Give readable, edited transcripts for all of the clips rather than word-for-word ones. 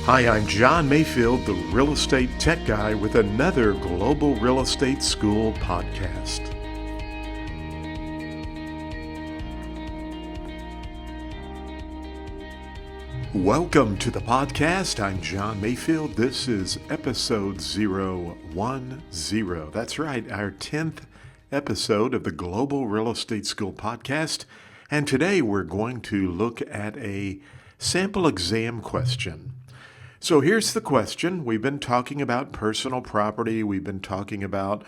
Hi, I'm John Mayfield, the real estate tech guy, with another Global Real Estate School podcast. Welcome to the podcast. I'm John Mayfield. This is episode 010. That's right, our 10th episode of the Global Real Estate School podcast. And today we're going to look at a sample exam question. So here's the question. We've been talking about personal property. We've been talking about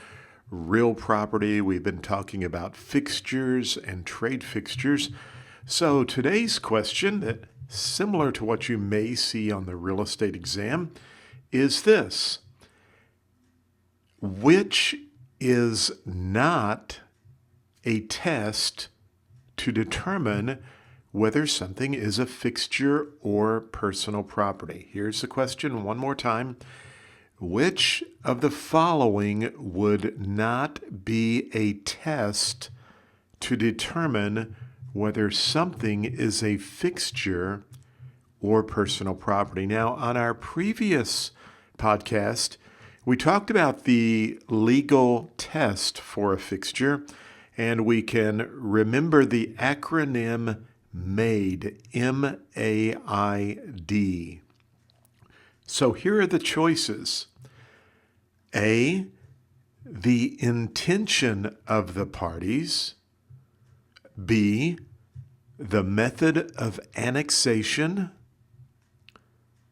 real property. We've been talking about fixtures and trade fixtures. So today's question, that similar to what you may see on the real estate exam, is this: which is not a test to determine whether something is a fixture or personal property? Here's the question one more time. Which of the following would not be a test to determine whether something is a fixture or personal property? Now, on our previous podcast, we talked about the legal test for a fixture, and we can remember the acronym M.A.I.D, M-A-I-D. So here are the choices. A, the intention of the parties. B, the method of annexation.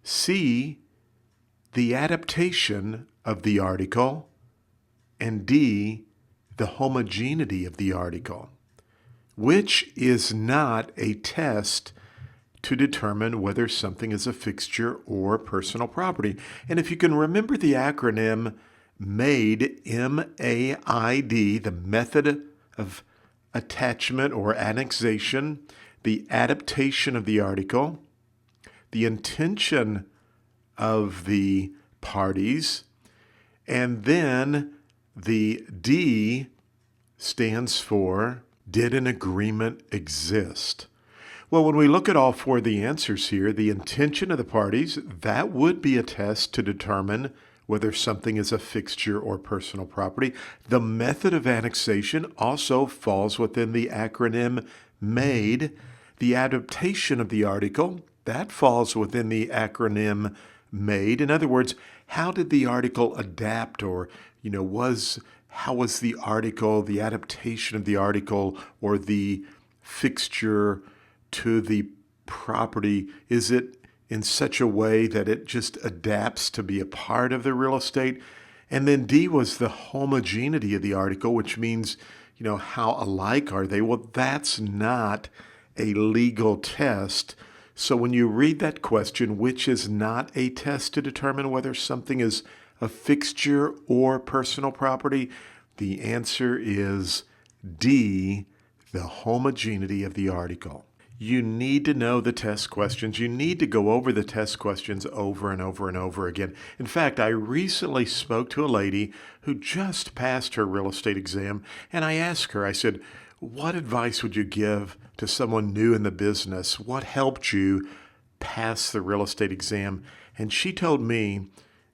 C, the adaptation of the article. And D, the homogeneity of the article. Which is not a test to determine whether something is a fixture or personal property? And if you can remember the acronym M.A.I.D, M-A-I-D, the method of attachment or annexation, the adaptation of the article, the intention of the parties, and then the D stands for, did an agreement exist? Well, when we look at all four of the answers here, the intention of the parties, that would be a test to determine whether something is a fixture or personal property. The method of annexation also falls within the acronym M.A.I.D. The adaptation of the article, that falls within the acronym M.A.I.D. In other words, how did the article adapt, or, how was the article, the adaptation of the article or the fixture to the property? Is it in such a way that it just adapts to be a part of the real estate? And then D was the homogeneity of the article, which means, how alike are they? Well, that's not a legal test. So when you read that question, which is not a test to determine whether something is a fixture or personal property, the answer is D, the homogeneity of the article. You need to know the test questions. You need to go over the test questions over and over and over again. In fact, I recently spoke to a lady who just passed her real estate exam, and I asked her, I said, what advice would you give to someone new in the business? What helped you pass the real estate exam? And she told me,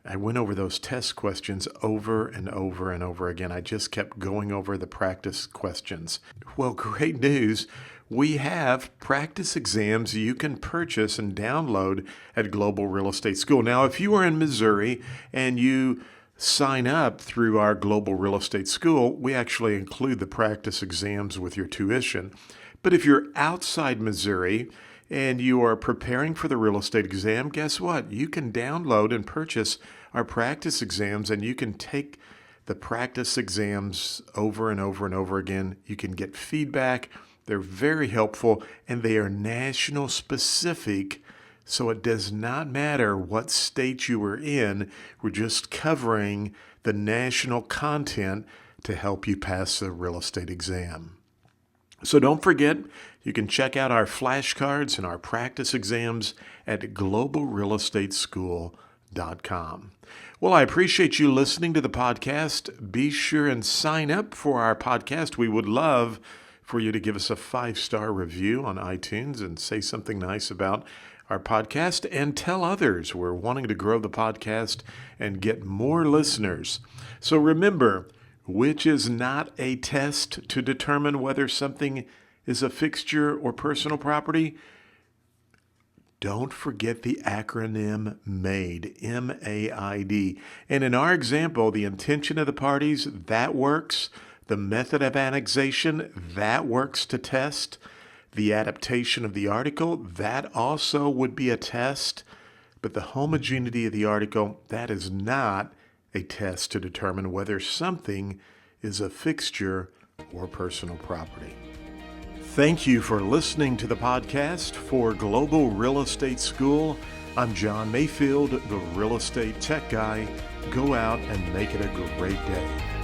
I went over those test questions over and over and over again. I just kept going over the practice questions. Well, great news. We have practice exams you can purchase and download at Global Real Estate School. Now, if you are in Missouri and you sign up through our Global Real Estate School, we actually include the practice exams with your tuition. But if you're outside Missouri and you are preparing for the real estate exam, guess what? You can download and purchase our practice exams, and you can take the practice exams over and over and over again. You can get feedback. They're very helpful, and they are national specific, so it does not matter what state you are in. We're just covering the national content to help you pass the real estate exam. So don't forget, you can check out our flashcards and our practice exams at globalrealestateschool.com. Well, I appreciate you listening to the podcast. Be sure and sign up for our podcast. We would love for you to give us a 5-star review on iTunes and say something nice about our podcast and tell others. We're wanting to grow the podcast and get more listeners. So remember, which is not a test to determine whether something is a fixture or personal property? Don't forget the acronym M.A.I.D, M-A-I-D. And in our example, the intention of the parties, that works. The method of annexation, that works to test. The adaptation of the article, that also would be a test. But the homogeneity of the article, that is not a test to determine whether something is a fixture or personal property. Thank you for listening to the podcast for Global Real Estate School. I'm John Mayfield, the Real Estate Tech Guy. Go out and make it a great day.